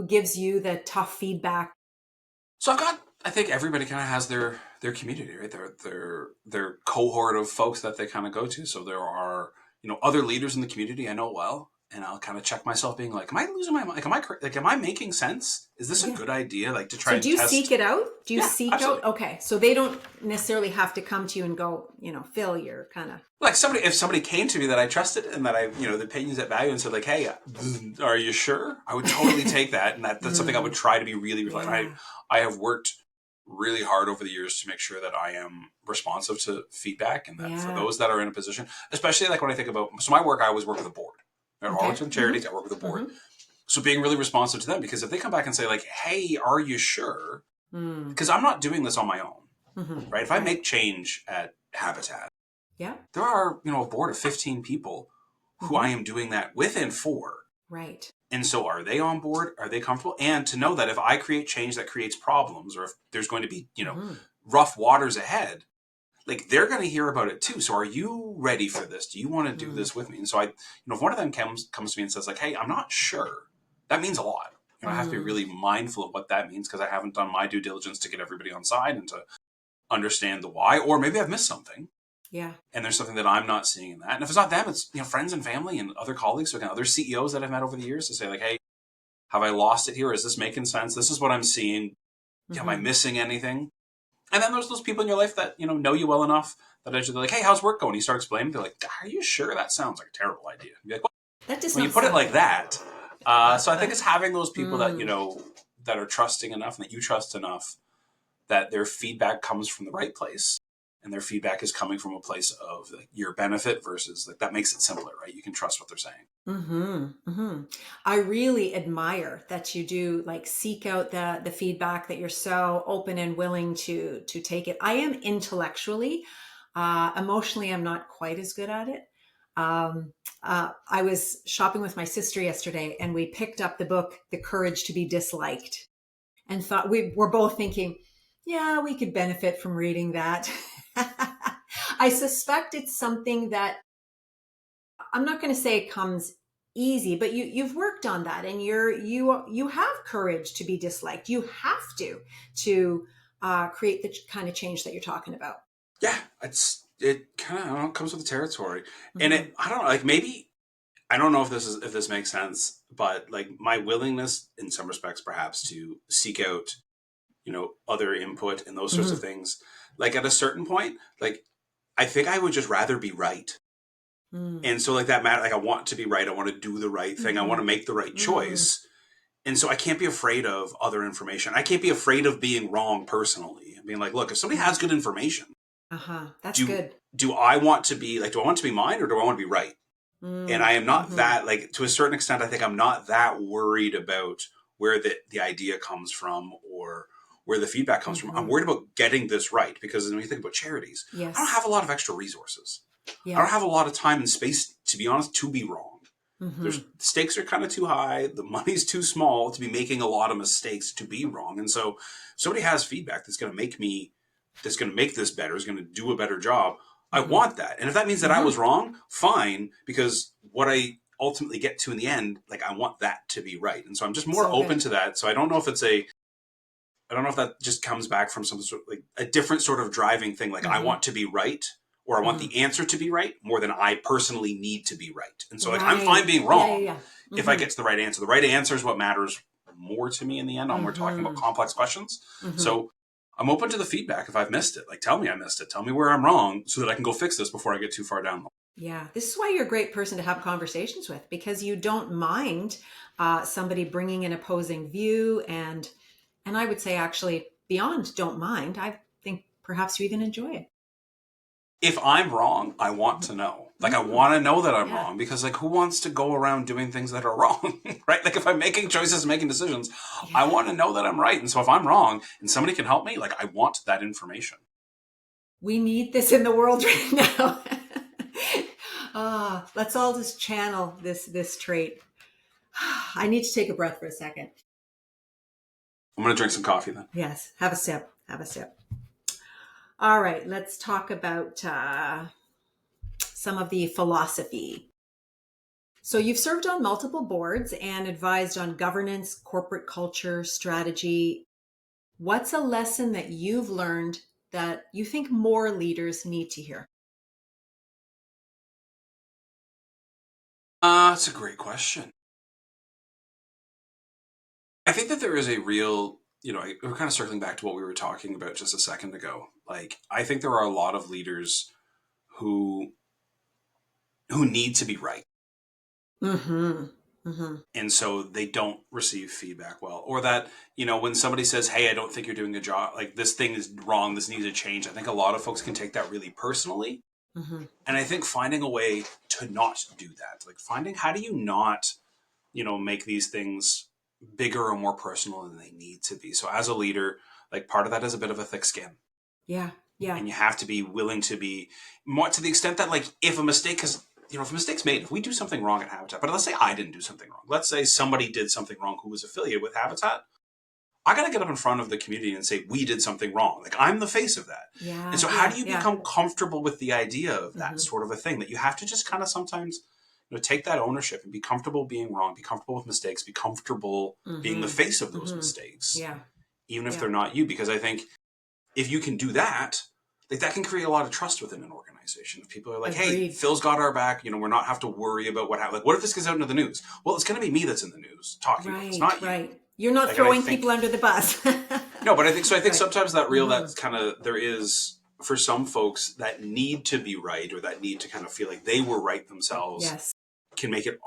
gives you the tough feedback? So I think everybody kind of has their community, right? Their cohort of folks that they kind of go to. So there are, other leaders in the community I know well, and I'll kind of check myself, being like, am I losing my mind? Like, am I making sense? Is this a Yeah. good idea? Like to try So do and you seek test? it out? Do you Yeah, seek out? absolutely. Okay. So they don't necessarily have to come to you and go, Phil, you're kind of. Like if somebody came to me that I trusted and that the opinions at value, and said like, hey, are you sure? I would totally take that, and that's something I would try to be really reflective. Yeah. I have worked really hard over the years to make sure that I am responsive to feedback, and that for Yeah. those that are in a position, especially like when I think about my work, I always work with a board. At Okay. Arlington Mm-hmm. Charities, I work with a board. Mm-hmm. So being really responsive to them, because if they come back and say like, hey, are you sure? Mm. Because I'm not doing this on my own, Mm-hmm. right? If I Right. make change at Habitat, Yeah. there are, a board of 15 people who Mm-hmm. I am doing that with and for. Right. And so are they on board? Are they comfortable? And to know that if I create change that creates problems, or if there's going to be, Mm-hmm. rough waters ahead, like they're going to hear about it too. So are you ready for this? Do you want to do Mm. this with me? And so if one of them comes to me and says like, hey, I'm not sure, that means a lot. I have to be Mm. really mindful of what that means, because I haven't done my due diligence to get everybody on side and to understand the why, or maybe I've missed something. Yeah. And there's something that I'm not seeing in that. And if it's not them, it's friends and family and other colleagues, so other CEOs that I've met over the years, to say like, hey, have I lost it here? Is this making sense? This is what I'm seeing. Am I Mm-hmm. missing anything? And then there's those people in your life that know you well enough that they're like, hey, how's work going? You start explaining, they're like, are you sure that sounds like a terrible idea? You're like, well, That does when you not put it sound like good. that, so I think it's having those people that Mm. that are trusting enough and that you trust enough, that their feedback comes from the right place, and their feedback is coming from a place of like, your benefit, versus like that makes it simpler, right? You can trust what they're saying. Mm-hmm. Mm-hmm. I really admire that you do like seek out the feedback, that you're so open and willing to take it. I am intellectually, emotionally, I'm not quite as good at it. I was shopping with my sister yesterday, and we picked up the book "The Courage to Be Disliked," and thought we were both thinking, yeah, we could benefit from reading that. I suspect it's something that I'm not going to say it comes easy, but you've worked on that, and you have courage to be disliked. You have to create the kind of change that you're talking about. Yeah, it kind of comes with the territory, and Hmm. I don't know, like maybe I don't know if this makes sense, but like my willingness in some respects perhaps to seek out other input and those sorts of Hmm. things, like at a certain point, like I think I would just rather be right. Mm. And so like that matter, like I want to be right, I want to do the right thing, I want Hmm. to make the right Mm. choice. And so I can't be afraid of other information. I can't be afraid of being wrong personally. Being like, look, if somebody has good information, Uh-huh. That's do good. do I want to be like, do I want to be mine, or do I want to be right? And Mm. I am not Hmm. that, like, to a certain extent, I think I'm not that worried about where the idea comes from, or where the feedback comes from. I'm Hmm. worried about getting this right, because when you think about charities, I don't Yes. have a lot of extra resources. I don't Yeah. have a lot of time and space, to be honest, to be wrong. Mm-hmm. There's stakes are kind of too high. The money's too small to be making a lot of mistakes to be wrong. And so, if somebody has feedback that's going to make this better, is going to do a better job. I Mm-hmm. want that. And if that means that I Mm-hmm. was wrong, fine, because what I ultimately get to in the end, like I want that to be right. And so I'm just more So open good. to that. So I don't know if that just comes back from some sort of like a different sort of driving thing. Like I Mm-hmm. want to be right, or I want Mm. the answer to be right more than I personally need to be right. And so like I'm fine Right. being Yeah, yeah, wrong yeah. if I Mm-hmm. get to the right answer. The right answer is what matters more to me in the end when we're talking about Mm-hmm. complex questions. Mm-hmm. So I'm open to the feedback if I've missed it. Like tell me I missed it. Tell me where I'm wrong so that I can go fix this before I get too far down. Yeah, this is why you're a great person to have conversations with, because you don't mind somebody bringing an opposing view, and I would say actually beyond don't mind. I think perhaps you even enjoy it. If I'm wrong, I want to know. Like I Mm, want to know that I'm yeah, wrong because like who wants to go around doing things that are wrong, right? Like if I'm making choices, making decisions, I yeah. want to know that I'm right. And so if I'm wrong and somebody can help me, like I want that information. We need this in the world right now. Let's all just channel this trait. I need to take a breath for a second. I'm going to drink some coffee then. Yes, have a sip. Have a sip. All right, let's talk about some of the philosophy. So you've served on multiple boards and advised on governance, corporate culture, strategy. What's a lesson that you've learned that you think more leaders need to hear? That's a great question. I think that there is a real, we're kind of circling back to what we were talking about just a second ago. Like, I think there are a lot of leaders who need to be right. Mm-hmm. Mm-hmm. And so they don't receive feedback well, or that when somebody says, hey, I don't think you're doing a job, like this thing is wrong, this needs a change. I think a lot of folks can take that really personally. Mm-hmm. And I think finding a way to not do that, like finding how do you not make these things bigger or more personal than they need to be. So as a leader, like part of that is a bit of a thick skin, Yeah. Yeah. and you have to be willing to be more, to the extent that like if a mistake is, if a mistake's made, if we do something wrong at Habitat, but let's say I didn't do something wrong, let's say somebody did something wrong who was affiliated with Habitat, I got to get up in front of the community and say we did something wrong. Like I'm the face of that. And Yeah. so how Yeah. do you Yeah. become comfortable with the idea of that Mm-hmm. sort of a thing, that you have to just kind of sometimes take that ownership and be comfortable being wrong, be comfortable with mistakes, be comfortable being the Mm-hmm. face of those Mm-hmm. mistakes, Yeah. even if Yeah. they're not you. Because I think if you can do that, like that can create a lot of trust within an organization. If people are like, "Hey, Agreed. Phil's got our back," we're not have to worry about what happened. Like, what if this gets out into the news? Well, it's going to be me that's in the news talking about it. It's Right. not you. Right. You're not Like, and I throwing people think under the bus. no, but I think so. I think Right. sometimes that real Mm-hmm. that's kind of there is for some folks that need to be right, or that need to kind of feel like they were right themselves, Yes. can make it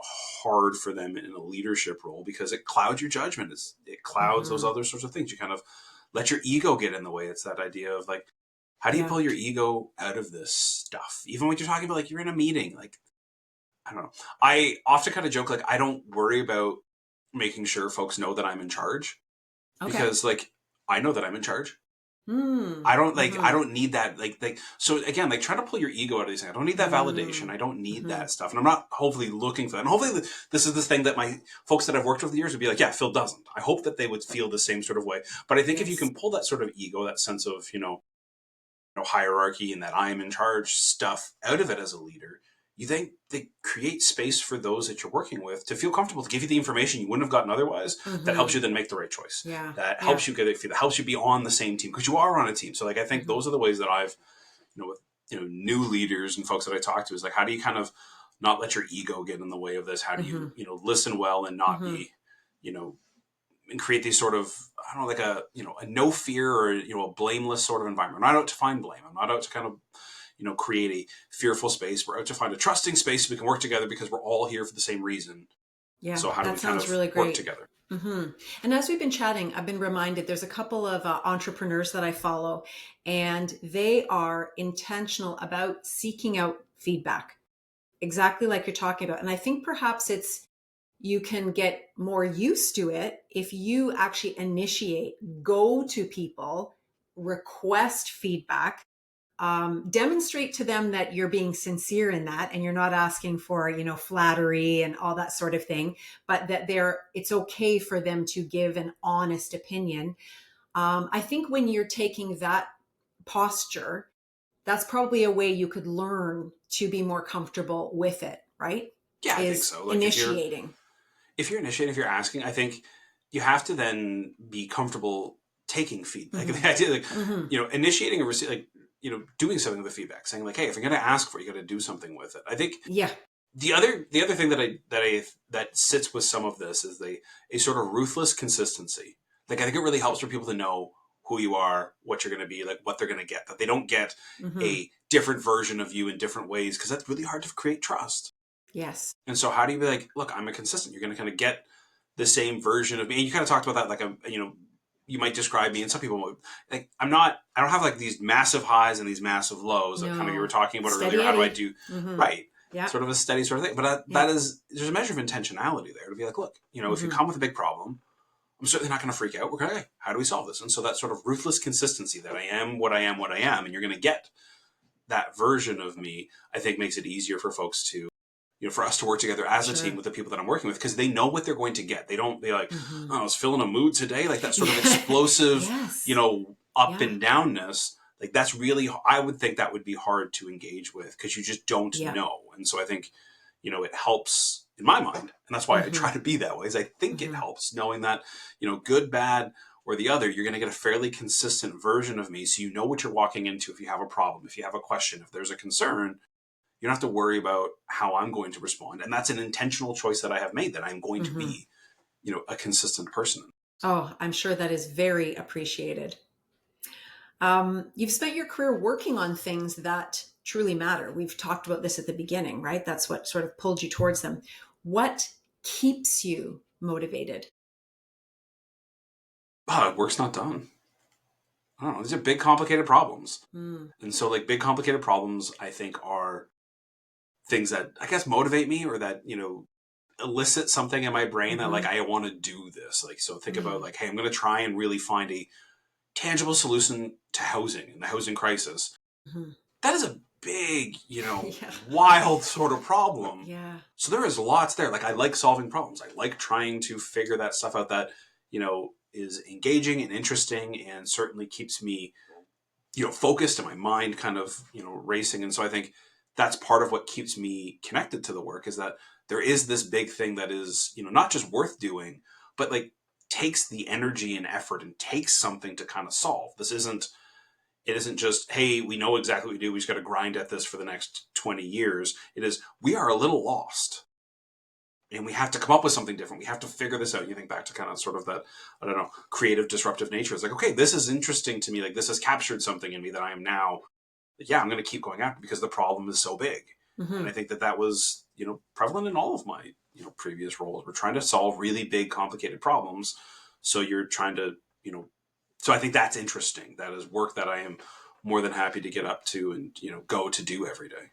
hard for them in a leadership role because it clouds your judgment. It clouds those Mm-hmm. other sorts of things. You kind of let your ego get in the way. It's that idea of like, how do you Yeah. pull your ego out of this stuff? Even when you're talking about like you're in a meeting, like I don't know. I often kind of joke like I don't worry about making sure folks know that I'm in charge, Okay. because like I know that I'm in charge. Mm. I Mm-hmm. don't need that so again, like trying to pull your ego out of these things. I don't need that validation. Mm. I don't need Mm-hmm. that stuff. And I'm not hopefully looking for that. And hopefully this is the thing that my folks that I've worked with the years would be like, yeah, Phil doesn't. I hope that they would feel the same sort of way. But I think if you Yes. can pull that sort of ego, that sense of, hierarchy and that I am in charge stuff out of it as a leader, you then they create space for those that you're working with to feel comfortable to give you the information you wouldn't have gotten otherwise, that helps Mm-hmm. you then make the right choice, Yeah. that Yeah. helps you get it, that helps you be on the same team because you are on a team. So like I think Mm-hmm. those are the ways that I've with new leaders and folks that I talk to is like, how do you kind of not let your ego get in the way of this? How do Mm-hmm. you listen well and not Mm-hmm. be you know and create these sort of, I don't know, like a a no fear or a blameless sort of environment. I'm not out to find blame. I'm not out to kind of create a fearful space. We're out to find a trusting space so we can work together because we're all here for the same reason. Yeah, So how do we that kind sounds of really work great. together? Mm-hmm. And as we've been chatting, I've been reminded there's a couple of entrepreneurs that I follow, and they are intentional about seeking out feedback, exactly like you're talking about. And I think perhaps you can get more used to it if you actually initiate, go to people, request feedback, demonstrate to them that you're being sincere in that, and you're not asking for, flattery and all that sort of thing, but that it's okay for them to give an honest opinion. I think when you're taking that posture, that's probably a way you could learn to be more comfortable with it, right? Yeah, I think Is so. Like initiating. if you're initiating, if you're asking, I think you have to then be comfortable taking feedback. Like the idea, like initiating a like doing something with the feedback, saying like, hey, if you're going to ask for it, you got to do something with it. I think Yeah. the other thing that sits with some of this is a sort of ruthless consistency. Like I think it really helps for people to know who you are, what you're going to be, like what they're going to get. That they don't get a different version of you in different ways, because that's really hard to create trust. Yes. And so how do you be like, look, I'm a consistent. You're going to kind of get the same version of me. And you kind of talked about that, like you might describe me, and some people like I don't have like these massive highs and these massive lows that kind of you were talking about Steady earlier. How do I Eddie. do right? Yeah. Sort of a steady sort of thing. But that is, there's a measure of intentionality there to be like, look, if you come with a big problem, I'm certainly not going to freak out. We're going to, how do we solve this? And so that sort of ruthless consistency that I am what I am, what I am, and you're going to get that version of me, I think makes it easier for folks to, for us to work together as a team with the people that I'm working with, because they know what they're going to get. They don't be like, oh, I was feeling a mood today. Like that sort of explosive, Yes. Up and downness. Like that's really, I would think that would be hard to engage with, because you just don't know. And so I think, it helps in my mind. And that's why I try to be that way, is I think it helps knowing that, good, bad, or the other, you're going to get a fairly consistent version of me. So you know what you're walking into if you have a problem, if you have a question, if there's a concern. You don't have to worry about how I'm going to respond. And that's an intentional choice that I have made, that I'm going to be, a consistent person. Oh, I'm sure that is very appreciated. You've spent your career working on things that truly matter. We've talked about this at the beginning, right? That's what sort of pulled you towards them. What keeps you motivated? Work's not done. I don't know. These are big, complicated problems. And so like big, complicated problems, I think, are things that I guess motivate me, or that, elicit something in my brain that like, I want to do this. Like, so think about like, hey, I'm going to try and really find a tangible solution to housing and the housing crisis. That is a big, wild sort of problem. Yeah. So there is lots there. Like I like solving problems. I like trying to figure that stuff out that, is engaging and interesting, and certainly keeps me, focused, and my mind kind of, racing. And so I think that's part of what keeps me connected to the work, is that there is this big thing that is, not just worth doing, but like takes the energy and effort and takes something to kind of solve. It isn't just, hey, we know exactly what we do, we just got to grind at this for the next 20 years. It is, we are a little lost, and we have to come up with something different. We have to figure this out. You think back to kind of sort of that, I don't know, creative, disruptive nature. It's like, okay, this is interesting to me. Like this has captured something in me that I am now, yeah, I'm going to keep going after, because the problem is so big. And I think that was, prevalent in all of my, previous roles. We're trying to solve really big, complicated problems. So you're trying to, so I think that's interesting. That is work that I am more than happy to get up to and, go to do every day.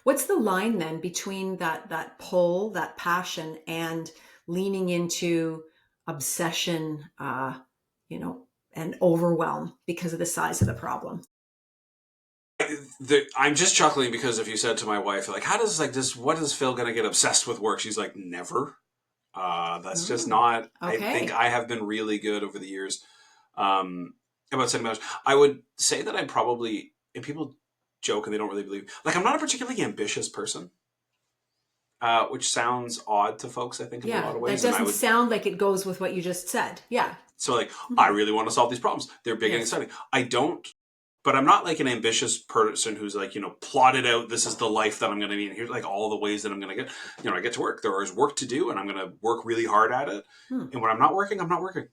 What's the line then between that pull, that passion, and leaning into obsession, and overwhelm because of the size of the problem? I'm just chuckling because if you said to my wife, like, how does like this, what is Phil going to get obsessed with work? She's like, never. That's just not, okay. I think I have been really good over the years about setting boundaries. I would say that I'm probably, and people joke and they don't really believe, like I'm not a particularly ambitious person, which sounds odd to folks, I think, in a lot of ways. That doesn't sound like it goes with what you just said. Yeah. So like, I really want to solve these problems. They're big and exciting. I don't, but I'm not like an ambitious person who's like, plotted out, this is the life that I'm going to be in. Here's like all the ways that I'm going to get, I get to work. There is work to do, and I'm going to work really hard at it. And when I'm not working, I'm not working.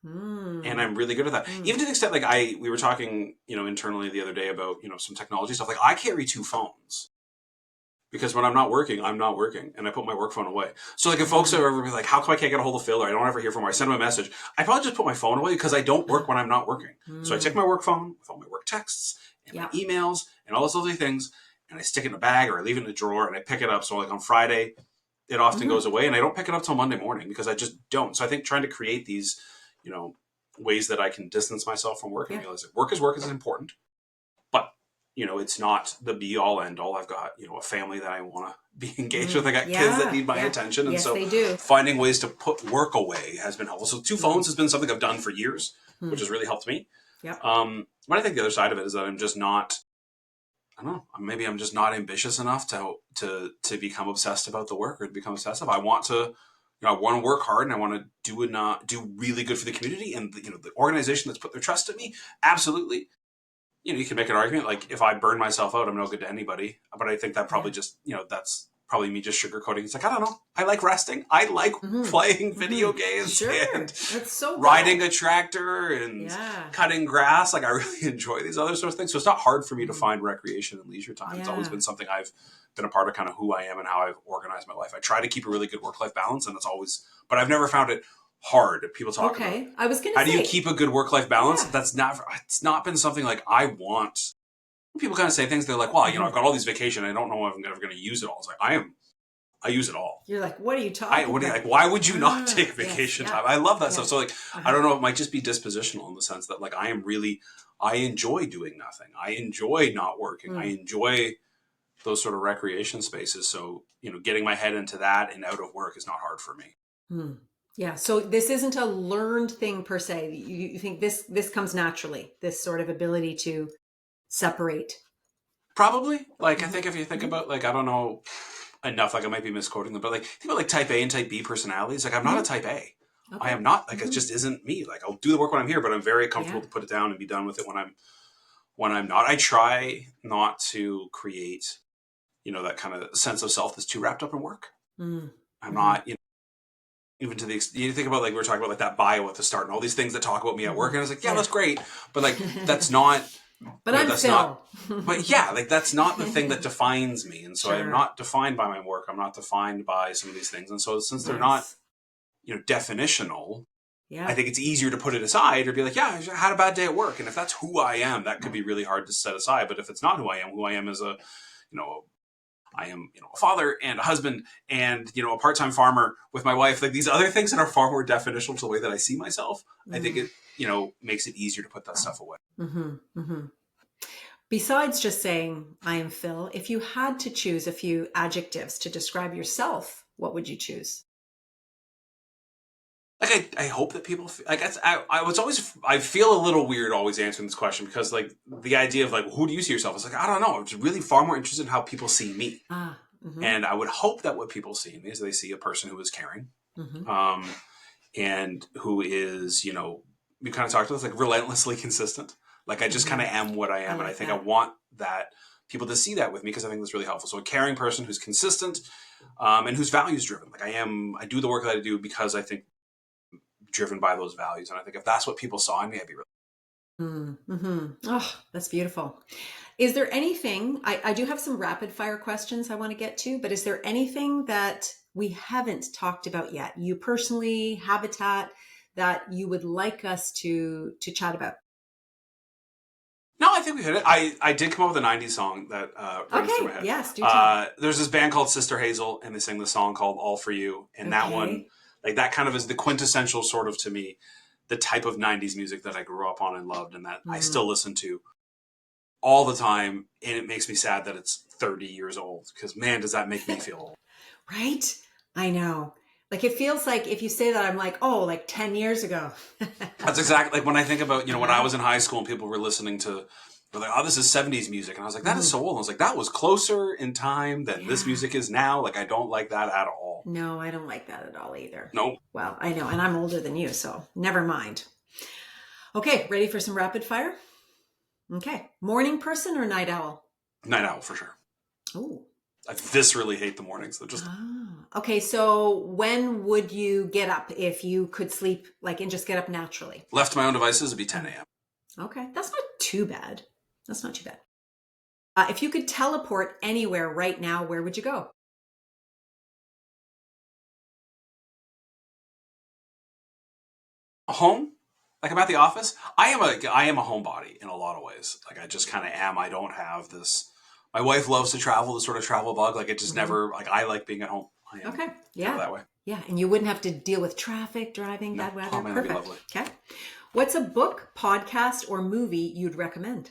And I'm really good at that. Even to the extent, like we were talking, internally the other day about, some technology stuff. Like I carry 2 phones. Because when I'm not working, and I put my work phone away. So like if folks are ever like, how come I can't get a hold of Phil, or I don't ever hear from her, I send him a message, I probably just put my phone away, because I don't work when I'm not working. So I take my work phone with all my work texts and my emails and all those other things, and I stick it in a bag, or I leave it in a drawer, and I pick it up. So like on Friday, it often goes away, and I don't pick it up till Monday morning, because I just don't. So I think trying to create these, ways that I can distance myself from work and realize that work is important, but it's not the be all end all. I've got, a family that I want to be engaged with. I got kids that need my attention. And yes, so they do. finding ways to put work away has been helpful. So 2 phones has been something I've done for years, which has really helped me. Yep. But I think the other side of it is that I'm just not, I don't know, maybe I'm just not ambitious enough to become obsessed about the work or to become obsessive. I want to, I want to work hard and I want to do really good for the community and the organization that's put their trust in me. Absolutely. You can make an argument like if I burn myself out, I'm no good to anybody. But I think that probably just, that's probably me just sugarcoating. It's like, I don't know. I like resting. I like playing video games and That's so riding a tractor and cutting grass. Like I really enjoy these other sorts of things. So it's not hard for me to find recreation and leisure time. It's always been something I've been a part of kind of who I am and how I've organized my life. I try to keep a really good work-life balance and but I've never found it hard. People talk about I was gonna how do you keep a good work-life balance? It's not been something like I want. People kind of say things, they're like, well, I've got all these vacation. I don't know if I'm ever going to use it all. It's like, I use it all. You're like, what are you talking about? Why would you not take vacation time? I love that stuff. So like, I don't know, it might just be dispositional in the sense that like, I enjoy doing nothing. I enjoy not working. I enjoy those sort of recreation spaces. So, getting my head into that and out of work is not hard for me. Yeah. So this isn't a learned thing per se. You think this comes naturally, this sort of ability to separate? Probably. Like, I think if you think about, like, I don't know enough, like I might be misquoting them, but like, think about like type A and type B personalities. Like, I'm not a type A. Okay. I am not. Like, it just isn't me. Like, I'll do the work when I'm here, but I'm very comfortable to put it down and be done with it when I'm not. I try not to create, that kind of sense of self that's too wrapped up in work. I'm not, even to the you think about like we were talking about like that bio at the start and all these things that talk about me at work, and I was like, that's great, but like that's not. But I'm Phil. But like that's not the thing that defines me, and so I'm not defined by my work. I'm not defined by some of these things, and so since they're not, definitional, I think it's easier to put it aside or be like, I had a bad day at work, and if that's who I am, that could be really hard to set aside. But if it's not who I am is I am, a father and a husband and, a part-time farmer with my wife, like these other things that are far more definitional to the way that I see myself. I think it, makes it easier to put that stuff away. Besides just saying, I am Phil, if you had to choose a few adjectives to describe yourself, what would you choose? Like, I hope that people, I guess I feel a little weird always answering this question because like the idea of like, who do you see yourself? It's like, I don't know. I'm just really far more interested in how people see me. And I would hope that what people see in me is they see a person who is caring, and who is, we kind of talked about this, like relentlessly consistent. Like I just kind of am what I am. And I think I want that people to see that with me because I think that's really helpful. So a caring person who's consistent, and who's values driven. Like I do the work that I do because I think driven by those values. And I think if that's what people saw in me, I'd be really... Oh, that's beautiful. Is there anything, I do have some rapid fire questions I want to get to, but is there anything that we haven't talked about yet? You personally, Habitat, that you would like us to chat about? No, I think we hit it. I did come up with a 90s song that runs through my head. Yes, do tell. There's this band called Sister Hazel, and they sing this song called All For You. And that one, like that kind of is the quintessential sort of, to me, the type of 90s music that I grew up on and loved and that I still listen to all the time. And it makes me sad that it's 30 years old because, man, does that make me feel old. Right? I know. Like, it feels like if you say that, I'm like, oh, like 10 years ago. That's exactly like when I think about, when I was in high school and people were listening to, they're like, oh, this is 70s music. And I was like, that is so old. And I was like, that was closer in time than this music is now. Like, I don't like that at all. No, I don't like that at all either. No. Well, I know. And I'm older than you, so never mind. Okay, ready for some rapid fire? Okay. Morning person or night owl? Night owl, for sure. Oh. I viscerally hate the mornings. They're just... Okay, so when would you get up if you could sleep, like, and just get up naturally? Left to my own devices, it'd be 10 a.m. Okay, that's not too bad. That's not too bad. If you could teleport anywhere right now, where would you go? Home? Like I'm at the office? I am a homebody in a lot of ways. Like I just kind of am. I don't have this... My wife loves to travel, the sort of travel bug. Like it just never... Like I like being at home. I am that way. Yeah, and you wouldn't have to deal with traffic, driving, bad weather. Oh man, that'd be lovely. Okay. What's a book, podcast, or movie you'd recommend?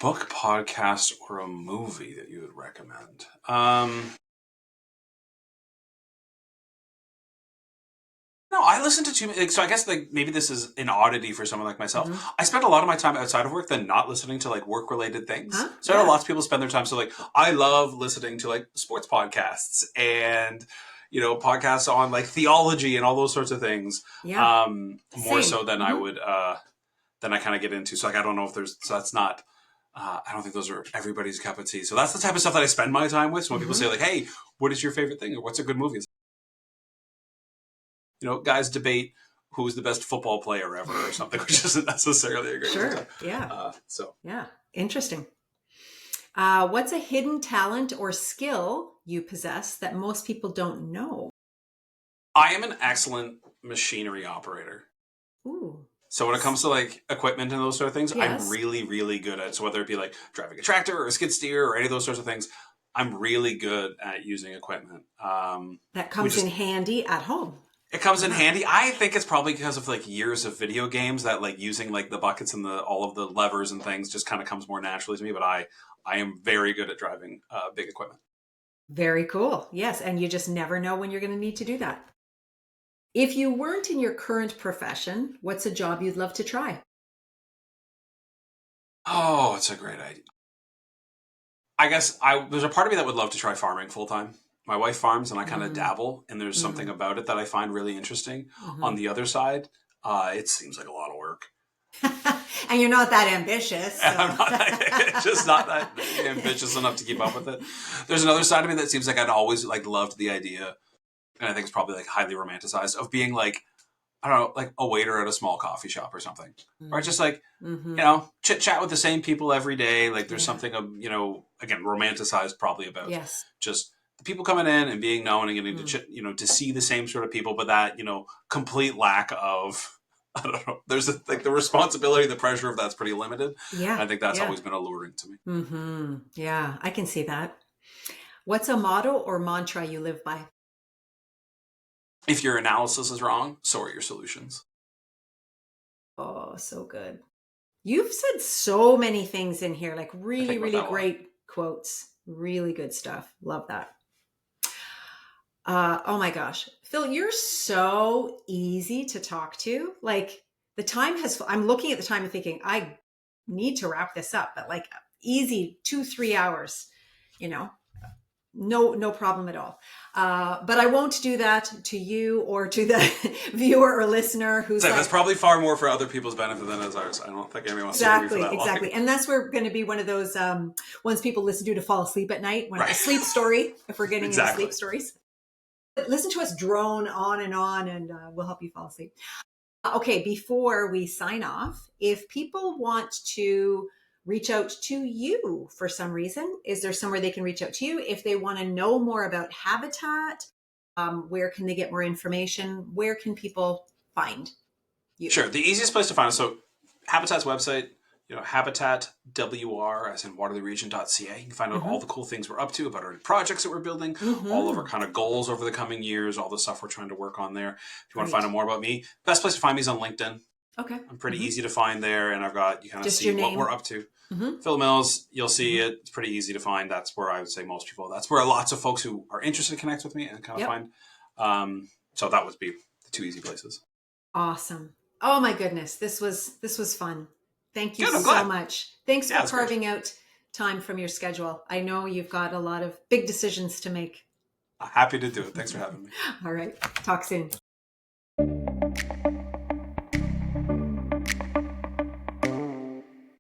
Book, podcast, or a movie that you would recommend? No, I listen to too many. So I guess like maybe this is an oddity for someone like myself. Mm-hmm. I spend a lot of my time outside of work than not listening to like work related things. Huh? So I know Yeah. lots of people spend their time. So like I love listening to like sports podcasts and podcasts on like theology and all those sorts of things. Yeah. More Same. so than I Mm-hmm. would than I kind of get into. So like I don't know if there's so that's not. I don't think those are everybody's cup of tea. So that's the type of stuff that I spend my time with. So when people say Mm-hmm. like, "Hey, what is your favorite thing?" or "What's a good movie?" Guys debate who's the best football player ever or something, which isn't necessarily a great use of Sure. time. Yeah. So Yeah. Interesting. What's a hidden talent or skill you possess that most people don't know? I am an excellent machinery operator. Ooh. So when it comes to like equipment and those sort of things, I'm Yes. really, really good at. So whether it be like driving a tractor or a skid steer or any of those sorts of things, I'm really good at using equipment. That We comes in just handy at home. It comes in Yeah. handy. I think it's probably because of like years of video games that like using like the buckets and the all of the levers and things just kind of comes more naturally to me. But I am very good at driving big equipment. Very cool. Yes. And you just never know when you're going to need to do that. If you weren't in your current profession, what's a job you'd love to try? Oh, it's a great idea. I guess there's a part of me that would love to try farming full time. My wife farms and I kind of Mm, dabble, and there's something mm, about it that I find really interesting. On hmm the other side, it seems like a lot of work. And you're not that ambitious. And I'm So, not just not that ambitious enough to keep up with it. There's another side of me that seems like I'd always like loved the idea, and I think it's probably like highly romanticized of being like I don't know, like a waiter at a small coffee shop or something, or just like mm-hmm. chit chat with the same people every day. Like there's Yeah. something of again romanticized probably about Yes. just the people coming in and being known and getting to Mm. to see the same sort of people, but that complete lack of I don't know. There's like the responsibility, the pressure of that's pretty limited. Yeah. I think that's Yeah. always been alluring to me. Mm-hmm. Yeah. I can see that. What's a motto or mantra you live by? If your analysis is wrong, so are your solutions. Oh, so good. You've said so many things in here, like I really, think about really that a lot. great quotes. Really good stuff. Love that. Oh my gosh. Phil, you're so easy to talk to. Like the time I'm looking at the time and thinking, I need to wrap this up, but like easy 2, 3 hours, you know, no problem at all. But I won't do that to you or to the viewer or listener who's So that's like, probably far more for other people's benefit than is ours. I don't think anyone wants to hear me for exactly, that long. exactly. And that's where going to be one of those ones people listen to fall asleep at night, a Right. sleep story, if we're getting into Exactly. sleep stories. Listen to us drone on and we'll help you fall asleep. Okay, before we sign off, if people want to reach out to you for some reason, is there somewhere they can reach out to you? If they want to know more about Habitat, where can they get more information? Where can people find you? Sure. The easiest place to find us, so Habitat's website, habitatwr, as in waterlooregion.ca. You can find out all Mm-hmm. the cool things we're up to, about our projects that we're building, all of our Mm-hmm. kind of goals over the coming years, all the stuff we're trying to work on there. If you want to find Great. out more about me, best place to find me is on LinkedIn. Okay. I'm pretty Mm-hmm. easy to find there, and you kind of Just see your what we're name. up to. Mm-hmm. Phil Mills, you'll see Mm-hmm. it. It's pretty easy to find. That's where I would say most people. That's where lots of folks who are interested connect with me and kind of Yep. find. So that would be the two easy places. Awesome. Oh my goodness. This was fun. Thank you Good. I'm so glad. much. Thanks Yeah, for it's great. carving out time from your schedule. I know you've got a lot of big decisions to make. Happy to do it. Thanks for having me. All right. Talk soon.